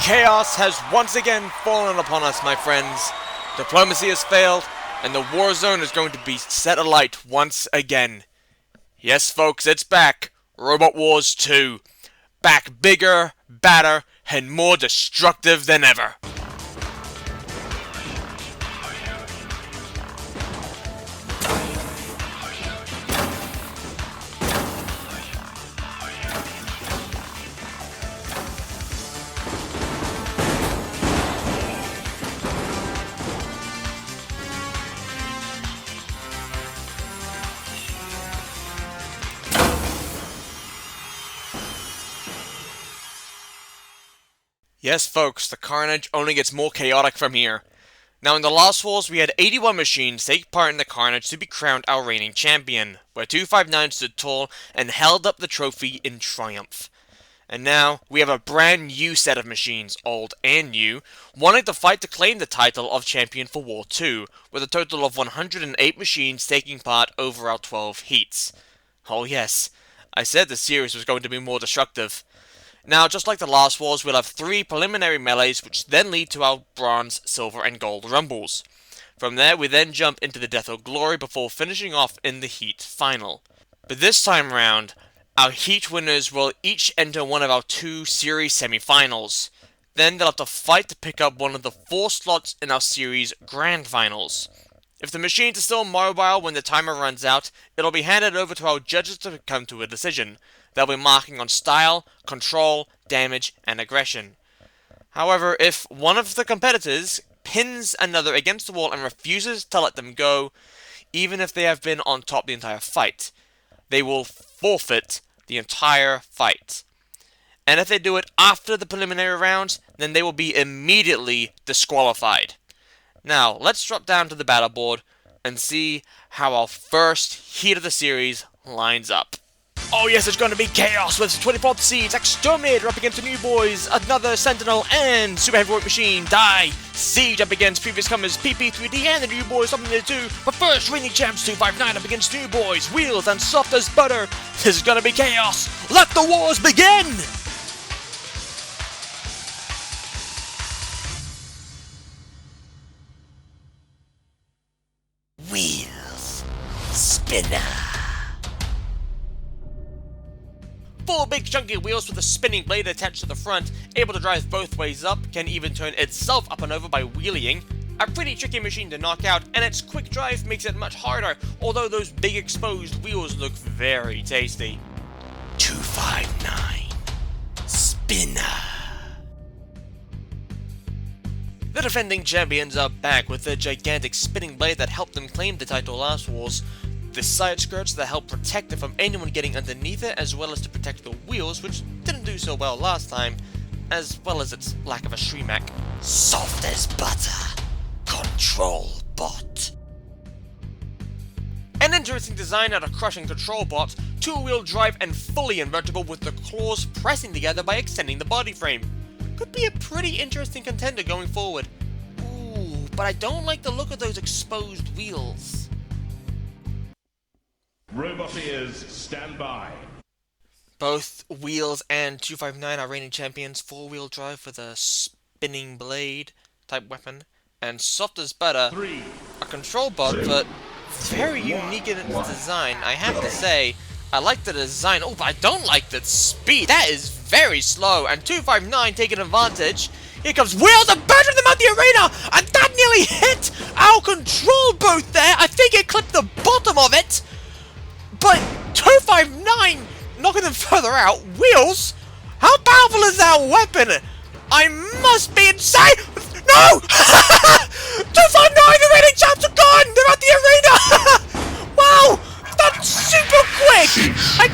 Chaos has once again fallen upon us, my friends. Diplomacy has failed, and the war zone is going to be set alight once again. Yes, folks, it's back. Robot Wars 2. Back bigger, badder, and more destructive than ever. Yes, folks, the carnage only gets more chaotic from here. Now, in the Lost Wars, we had 81 machines take part in the carnage to be crowned our reigning champion, where 259 stood tall and held up the trophy in triumph. And now, we have a brand new set of machines, old and new, wanting to fight to claim the title of champion for War 2, with a total of 108 machines taking part over our 12 heats. Oh yes, I said the series was going to be more destructive. Now, just like the Lost Wars, we'll have 3 preliminary melees, which then lead to our Bronze, Silver, and Gold Rumbles. From there, we then jump into the Death or Glory before finishing off in the Heat Final. But this time round, our Heat winners will each enter one of our 2 series semi-finals. Then they'll have to fight to pick up one of the 4 slots in our series Grand Finals. If the machines are still mobile when the timer runs out, it'll be handed over to our judges to come to a decision. They'll be marking on style, control, damage, and aggression. However, if one of the competitors pins another against the wall and refuses to let them go, even if they have been on top the entire fight, they will forfeit the entire fight. And if they do it after the preliminary rounds, then they will be immediately disqualified. Now, let's drop down to the battle board and see how our first heat of the series lines up. Oh yes, it's going to be chaos with 24th Seeds, Exterminator up against the New Boys, another Sentinel, and Super Heavyweight Machine, Die, Siege up against previous comers, PP3D, and the New Boys up in there too. But first, reigning champs 259 up against New Boys, Wheels, and Soft as Butter. This is going to be chaos. Let the wars begin! Wheels, Spinner. 4 big chunky wheels with a spinning blade attached to the front, able to drive both ways up, can even turn itself up and over by wheeling. A pretty tricky machine to knock out, and its quick drive makes it much harder, although those big exposed wheels look very tasty. 259 Spinner. The defending champions are back with the gigantic spinning blade that helped them claim the title last Wars. The side skirts that help protect it from anyone getting underneath it, as well as to protect the wheels, which didn't do so well last time, as well as its lack of a Shrimak. Soft as butter. Control bot. An interesting design out of crushing control bot, 2-wheel drive and fully invertible with the claws pressing together by extending the body frame. Could be a pretty interesting contender going forward. Ooh, but I don't like the look of those exposed wheels. Roboteers, stand by. Both Wheels and 259 are reigning champions. 4-wheel drive with a spinning blade type weapon. And Soft as Butter, a control bot, but very unique in its design. I have to say, I like the design. Oh, but I don't like the speed. That is very slow. And 259 taking advantage. Here comes Wheels and burning them out the arena. And that nearly hit our control booth there. I think it clipped the bottom of it. But 259 knocking them further out. Wheels? How powerful is that weapon? I must be insane! No! 259, the reigning champs are gone! They're at the arena! Wow! That's super quick! And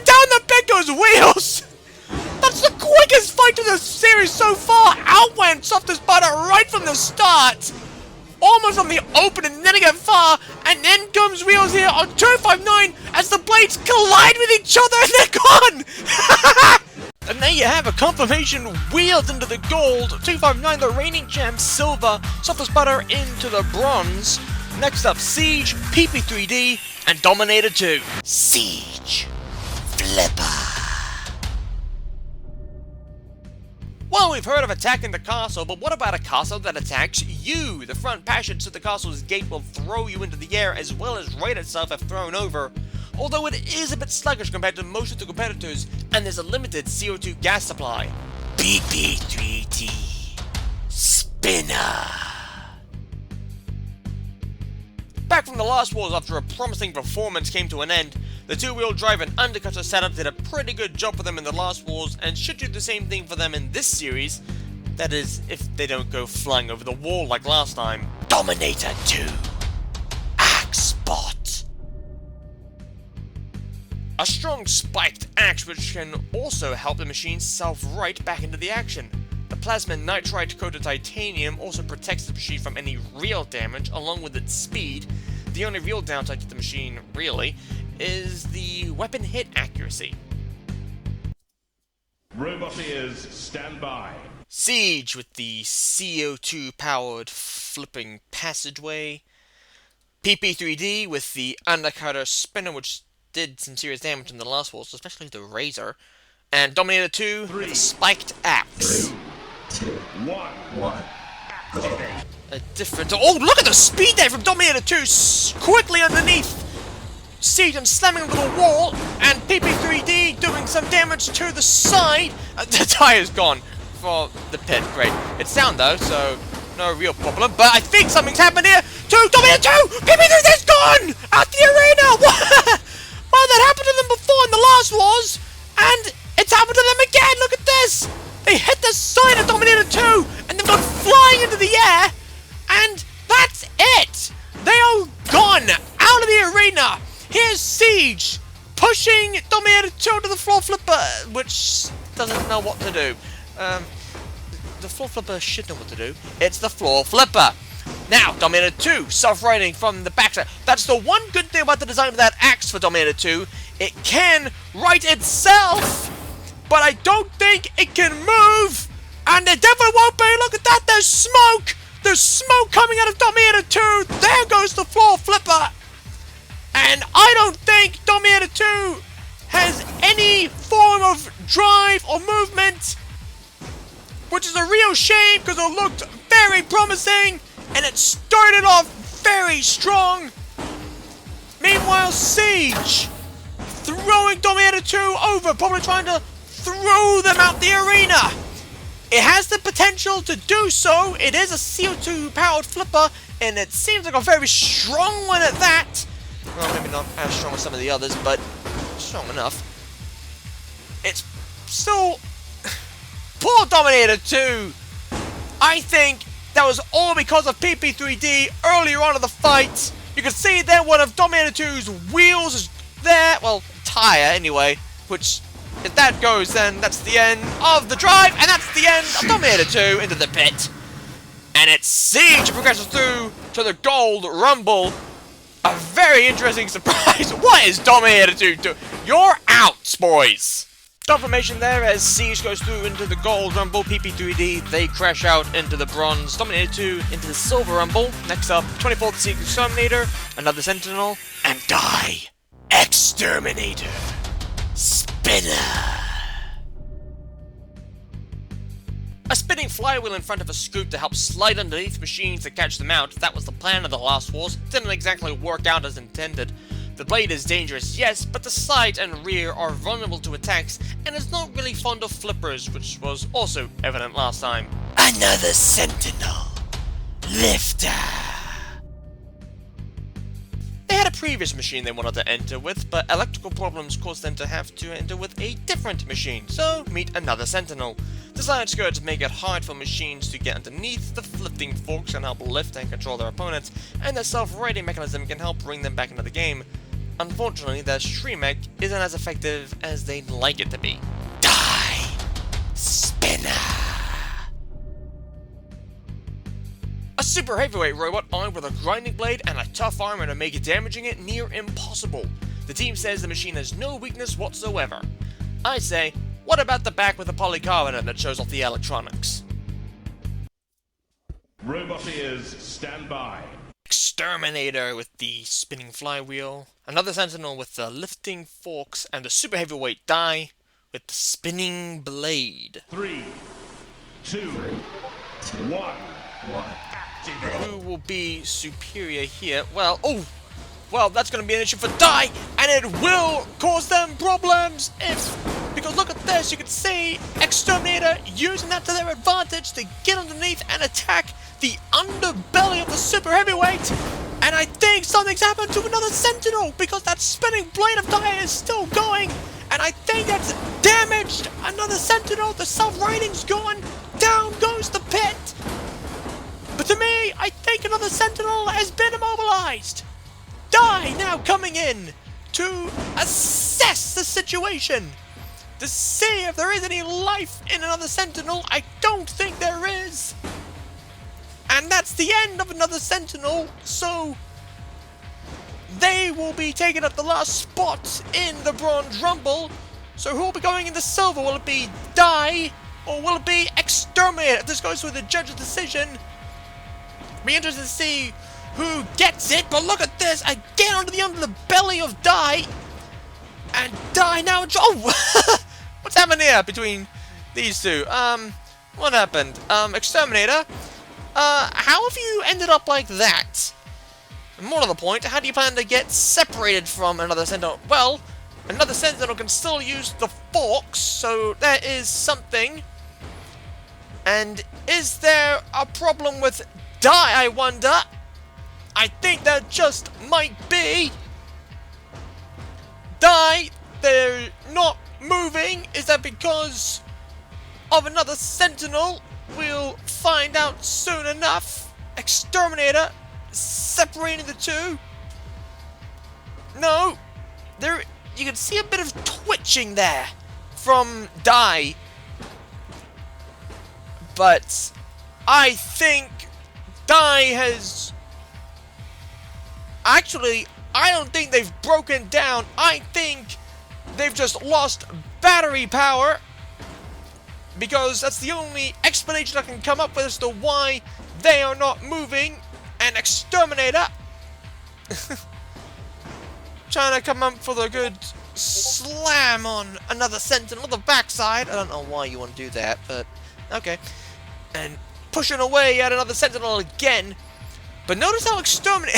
down the pit goes Wheels! That's the quickest fight of the series so far! Out went Soft as Butter right from the start! Almost on the open and then again far, and then comes Wheels here on 259 as the blades collide with each other and they're gone! And there you have a confirmation, Wheels into the gold, 259 the reigning champ silver, Soft as Butter into the bronze. Next up, Siege, PP3D, and Dominator 2. Siege, Flipper. Well, we've heard of attacking the castle, but what about a castle that attacks you? The front passage to the castle's gate will throw you into the air as well as right itself if thrown over. Although it is a bit sluggish compared to most of the competitors, and there's a limited CO2 gas supply. PP3D Spinner. Back from the Lost Wars after a promising performance came to an end, the two-wheel drive and undercutter setup did a pretty good job for them in the Lost Wars and should do the same thing for them in this series. That is, if they don't go flying over the wall like last time. Dominator 2 Axebot. A strong spiked axe which can also help the machine self-right back into the action. The plasma nitride coated titanium also protects the machine from any real damage along with its speed. The only real downside to the machine, really, is the weapon hit accuracy. Robot ears, stand by. Siege with the CO2 powered flipping passageway. PP3D with the undercutter spinner which did some serious damage in the last wars, especially the razor. And Dominator 2 with a spiked axe. 2, 1. A different... Oh, look at the speed there from Dominator 2! Quickly underneath Siege and slamming into the wall, and PP3D doing some damage to the side. The tire's gone for the pit. Great. It's down though, so no real problem. But I think something's happened here to Dominator 2! PP3D's gone! Out the arena! Well, that happened to them before in the last wars, and it's happened to them again! Look at this! They hit the side of Dominator 2, and they've gone flying into the air, and that's it! They are gone out of the arena! Here's Siege pushing Dominator 2 to the floor flipper, which doesn't know what to do. The floor flipper should know what to do. It's the floor flipper. Now, Dominator 2, self-righting from the backside. That's the one good thing about the design of that axe for Dominator 2. It can right itself, but I don't think it can move. And it definitely won't be. Look at that. There's smoke. There's smoke coming out of Dominator 2. There goes the floor flipper. And I don't think Dominator 2 has any form of drive or movement, which is a real shame because it looked very promising and it started off very strong. Meanwhile, Siege throwing Dominator 2 over, probably trying to throw them out the arena. It has the potential to do so. It is a CO2 powered flipper and it seems like a very strong one at that. Well, maybe not as strong as some of the others, but strong enough. It's still... Poor Dominator 2! I think that was all because of PP3D earlier on in the fight. You can see there one of Dominator 2's wheels is there. Well, tire anyway. Which, if that goes, then that's the end of the drive. And that's the end of Dominator 2 into the pit. And it's Siege progresses through to the Gold Rumble. A very interesting surprise. What is Dominator 2 doing? You're out, boys. Confirmation there as Siege goes through into the Gold Rumble. PP3D, they crash out into the Bronze. Dominator 2 into the Silver Rumble. Next up, 24th Siege Exterminator, another Sentinel, and die. Exterminator. Spinner. A spinning flywheel in front of a scoop to help slide underneath machines to catch them out. That was the plan of the Lost Wars. Didn't exactly work out as intended. The blade is dangerous, yes, but the side and rear are vulnerable to attacks, and is not really fond of flippers, which was also evident last time. Another Sentinel. Lifter. They had a previous machine they wanted to enter with, but electrical problems caused them to have to enter with a different machine, so meet another Sentinel. The side skirts make it hard for machines to get underneath, the lifting forks can help lift and control their opponents, and the self-righting mechanism can help bring them back into the game. Unfortunately, their Streamec isn't as effective as they'd like it to be. Die! Spinner! A super heavyweight robot armed with a grinding blade and a tough armor to make damaging it near impossible. The team says the machine has no weakness whatsoever. I say, what about the back with a polycarbonate that shows off the electronics? Robot ears, stand by. Exterminator with the spinning flywheel. Another Sentinel with the lifting forks and the super heavyweight die with the spinning blade. 3, 2, 1. Who will be superior here? Well, oh! Well, that's going to be an issue for Die, and it will cause them problems because look at this, you can see Exterminator using that to their advantage to get underneath and attack the underbelly of the Super Heavyweight, and I think something's happened to another Sentinel because that spinning blade of Die is still going, and I think that's damaged another Sentinel. The self-rating's gone, down goes the pit, but to me, I think another Sentinel has been immobilized. Die now coming in to assess the situation to see if there is any life in another Sentinel. I don't think there is, and that's the end of another Sentinel, so they will be taking up the last spot in the Bronze Rumble. So who will be going into silver? Will it be Die or will it be Exterminator? If this goes through the judge's decision, be interested to see who gets it, but look at this, again onto the underbelly of Die, and Die now, oh, what's happened here between these two? What happened? Exterminator, how have you ended up like that? And more to the point, how do you plan to get separated from another Sentinel? Well, another Sentinel can still use the forks, so that is something. And is there a problem with Die, I wonder? I think there just might be. Die, they're not moving. Is that because of another Sentinel? We'll find out soon enough. Exterminator separating the two. No, there. You can see a bit of twitching there from Die, but I think Die has. Actually, I don't think they've broken down. I think they've just lost battery power, because that's the only explanation I can come up with as to why they are not moving. And Exterminator trying to come up for the good slam on another Sentinel, the backside. I don't know why you want to do that, but okay. And pushing away at another Sentinel again. But notice how Exterminator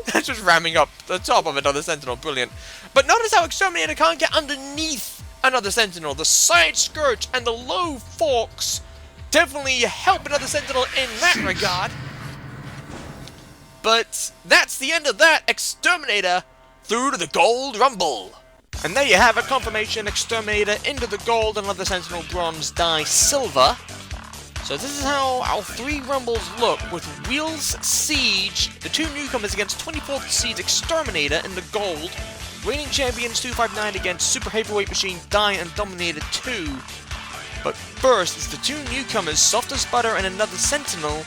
that's just ramming up the top of another Sentinel, brilliant. But notice how Exterminator can't get underneath another Sentinel. The side skirt and the low forks definitely help another Sentinel in that regard. But that's the end of that. Exterminator through to the Gold Rumble. And there you have it, confirmation, Exterminator into the gold, another Sentinel bronze, Die silver. So this is how our 3 Rumbles look, with Wheels Siege, the 2 newcomers against 24th seed Exterminator in the gold, reigning champions 259 against Super Heavyweight Machine Die and Dominator 2. But first, it's the 2 newcomers, Soft as Butter and another Sentinel,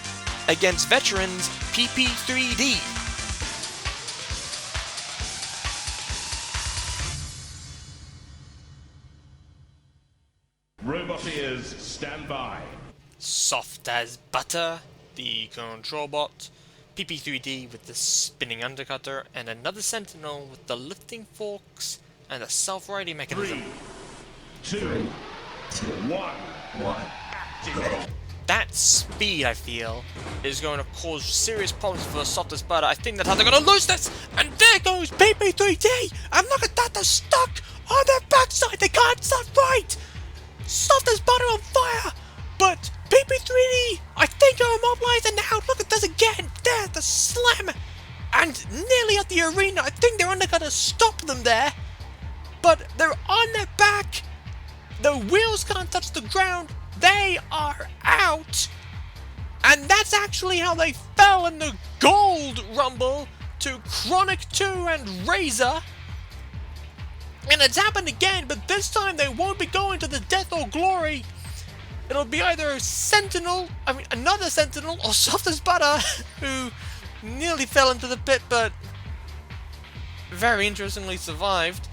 against veterans PP3D. Robot ears, stand by. Soft as Butter, the control bot, PP3D with the spinning undercutter, and another Sentinel with the lifting forks and the self-righting mechanism. 3, 2, 1. Activate. That speed, I feel, is going to cause serious problems for Soft as Butter. I think that's how they're going to lose this, and there goes PP3D, and look at that, they're stuck on their backside, they can't stop right! Soft as Butter on fire, but PP3D, I think are immobilized, and now look at this again. There, the slam, and nearly at the arena. I think they're only gonna stop them there, but they're on their back. The wheels can't touch the ground. They are out, and that's actually how they fell in the Gold Rumble to Chronic 2 and Razor. And it's happened again, but this time they won't be going to the Death or Glory. It'll be either another Sentinel, or Soft as Butter, who nearly fell into the pit, but very interestingly survived.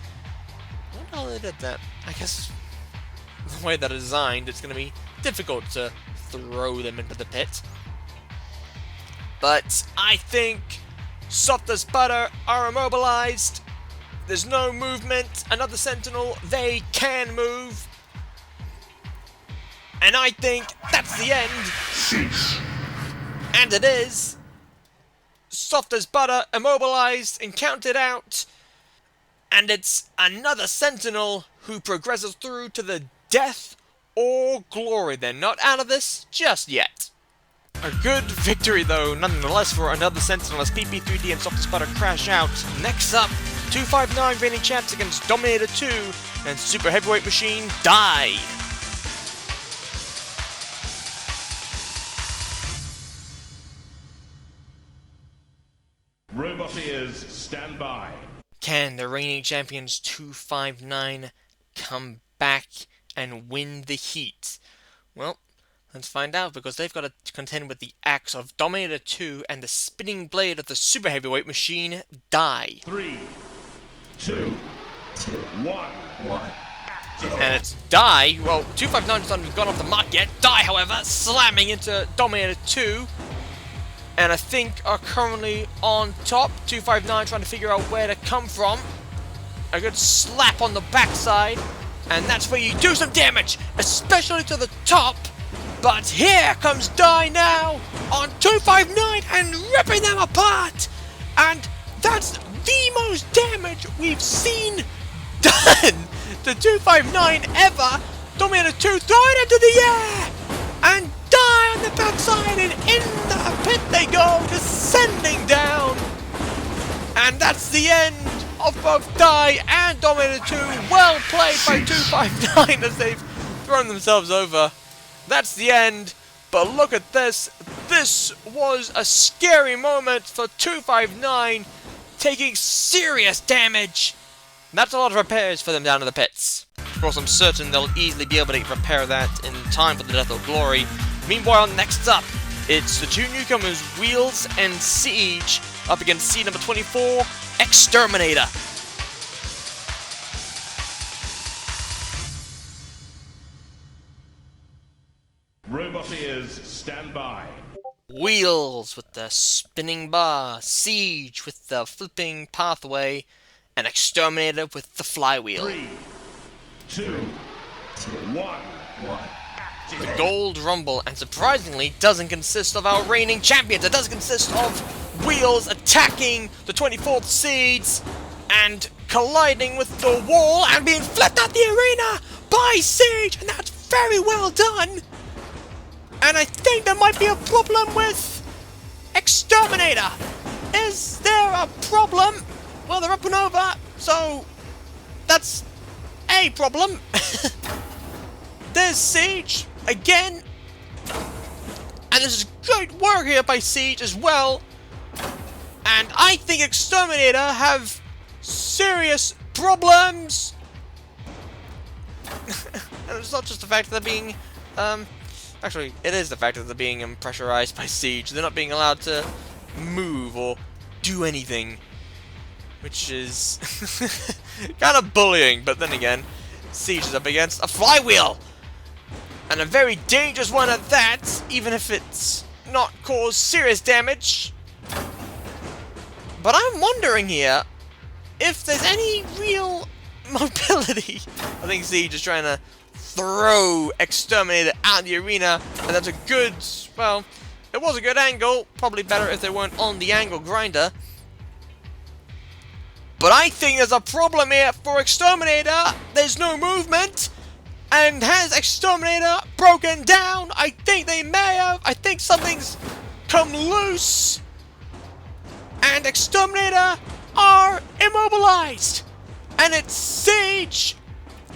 I wonder how they did that. I guess the way that it's designed, it's going to be difficult to throw them into the pit. But I think Soft as Butter are immobilized. There's no movement. Another Sentinel, they can move. And I think that's the end. Cease. And it is. Soft as butter, immobilized, and counted out. And it's another Sentinel who progresses through to the death or glory. They're not out of this just yet. A good victory though, nonetheless, for another Sentinel as PP3D and Soft as Butter crash out. Next up, 259 reigning champs against Dominator 2 and Super Heavyweight Machine Die. Robot ears, stand by. Can the reigning champions 259 come back and win the heat? Well, let's find out, because they've got to contend with the axe of Dominator 2 and the spinning blade of the Super Heavyweight Machine Die. 3, 2, 1. And it's Die. Well, 259 has not even gone off the mark yet. Die, however, slamming into Dominator 2. And I think are currently on top. 259 trying to figure out where to come from. A good slap on the backside. And that's where you do some damage, especially to the top. But here comes Die now on 259 and ripping them apart. And that's the most damage we've seen done to 259 ever. Dominator 2 throw it into the air. And Die on the backside, and in the pit they go, descending down. And that's the end of both Die and Dominator 2. Well played by 259 as they've thrown themselves over. That's the end, but look at this. This was a scary moment for 259, taking serious damage. That's a lot of repairs for them down in the pits. Of course, I'm certain they'll easily be able to repair that in time for the Death or Glory. Meanwhile, next up, it's the two newcomers, Wheels and Siege, up against seed number 24, Exterminator. Robot ears, stand by. Wheels with the spinning bar, Siege with the flipping pathway, and Exterminator with the flywheel. 3, 2, 1. The Gold Rumble, and surprisingly, doesn't consist of our reigning champions. It does consist of Wheels attacking the 24th seeds and colliding with the wall and being flipped out the arena by Siege, and that's very well done. And I think there might be a problem with Exterminator. Is there a problem? Well, they're up and over, so that's a problem. There's Siege again. And this is good work here by Siege as well. And I think Exterminator have serious problems. And it's not just the fact that they're being, actually, it is the fact that they're being pressurized by Siege. They're not being allowed to move or do anything, which is kind of bullying. But then again, Siege is up against a flywheel, and a very dangerous one at that, even if it's not caused serious damage. But I'm wondering here if there's any real mobility. I think Siege is trying to throw Exterminator out of the arena, and that's a good, well, it was a good angle. Probably better if they weren't on the angle grinder. But I think there's a problem here for Exterminator. There's no movement. And has Exterminator broken down? I think they may have. I think something's come loose. And Exterminator are immobilized. And it's Siege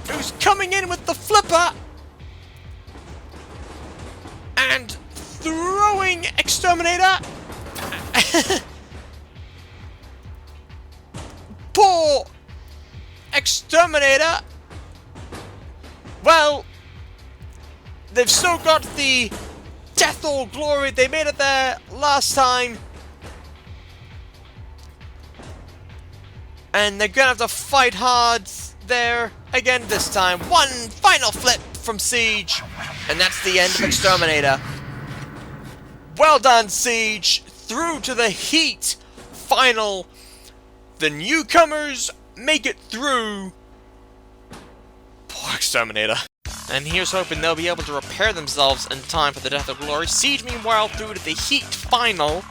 who's coming in with the flipper and throwing Exterminator. Poor Exterminator. Well, they've still got the Death or Glory. They made it there last time. And they're gonna have to fight hard there again this time. One final flip from Siege, and that's the end of Exterminator. Well done, Siege. Through to the heat final. The newcomers make it through. Poor Exterminator. And here's hoping they'll be able to repair themselves in time for the Death of Glory. Siege, meanwhile, through to the Heat Final.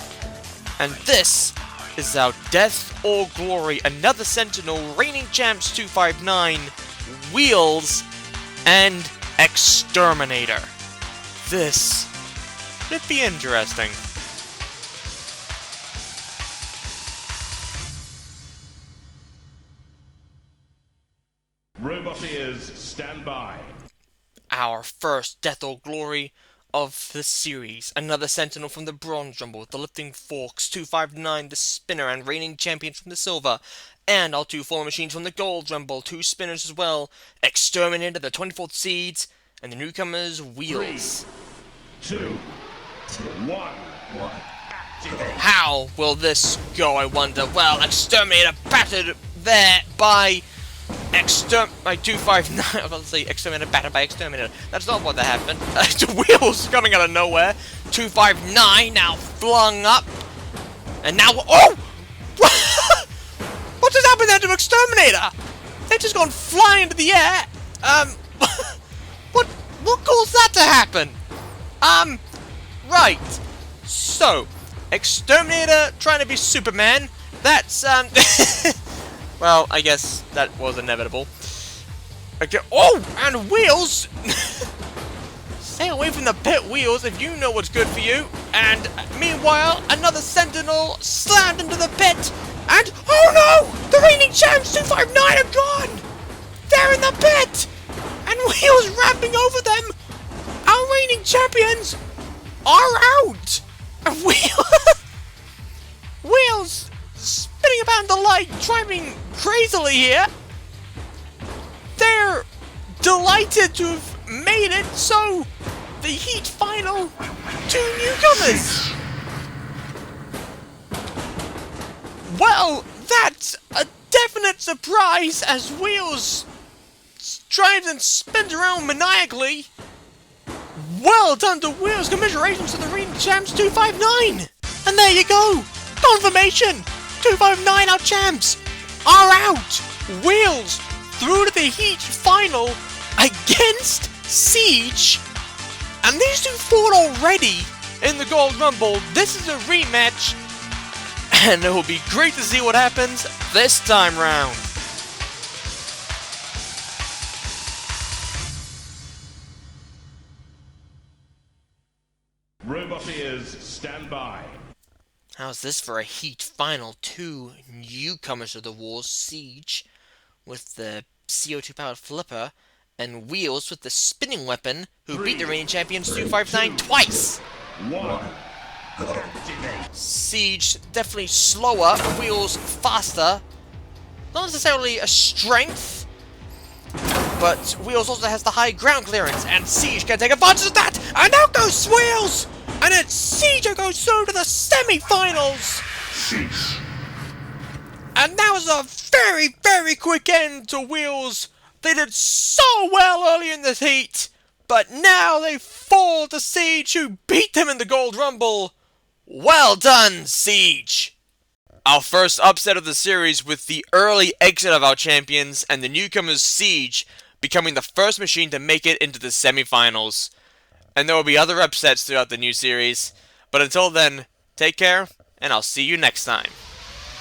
And this is our Death or Glory. Another Sentinel, reigning champs 259, Wheels, and Exterminator. This should be interesting. Robot ears, stand by. Our first Death or Glory of the series. Another Sentinel from the Bronze Rumble, the Lifting Forks, 259, the Spinner, and reigning champions from the Silver. And our 2 former machines from the Gold Rumble, 2 Spinners as well, Exterminator, the 24th Seeds, and the newcomers, Wheels. 3, 2, 1. Activate. How will this go, I wonder? Well, Exterminator battered there by 259. I was about to say Exterminator battered by Exterminator. That's not what that happened. Wheels coming out of nowhere. 259 now flung up. And now... Oh! What just happened there to Exterminator? They've just gone flying into the air. What caused that to happen? Right. So, Exterminator trying to be Superman. That's, well, I guess that was inevitable. Okay. Oh, and Wheels! Stay away from the pit, Wheels, if you know what's good for you. And meanwhile, another Sentinel slammed into the pit. And, oh no! The reigning champs 259 are gone! They're in the pit! And Wheels ramping over them! Our reigning champions are out! And Wheels spinning about in the light, driving crazily here. They're delighted to have made it, so the Heat Final, 2 newcomers. Well, that's a definite surprise as Wheels drives and spins around maniacally. Well done to Wheels, commiserations to the reigning champs 259. And there you go, confirmation. 259, our champs, are out! Wheels through to the Heat Final against Siege. And these 2 fought already in the Gold Rumble. This is a rematch. And it will be great to see what happens this time round. Robot ears, stand by. How's this for a Heat Final? 2 newcomers of the war, Siege with the CO2 powered flipper, and Wheels with the spinning weapon, who beat the reigning champions 259 twice. 1. Activate. Siege definitely slower, Wheels faster. Not necessarily a strength, but Wheels also has the high ground clearance, and Siege can take advantage of that. And out goes Wheels! And it's Siege who goes through to the semi-finals! And that was a very, very quick end to Wheels. They did so well early in this heat, but now they fall to Siege, who beat them in the Gold Rumble. Well done, Siege! Our first upset of the series with the early exit of our champions and the newcomers Siege becoming the first machine to make it into the semifinals. And there will be other upsets throughout the new series. But until then, take care, and I'll see you next time.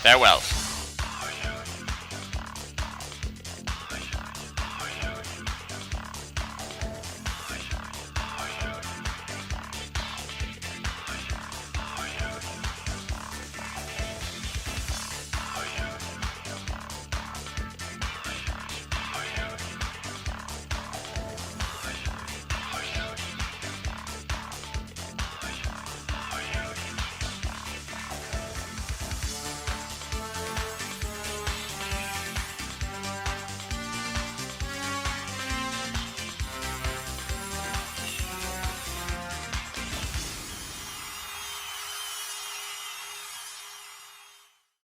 Farewell.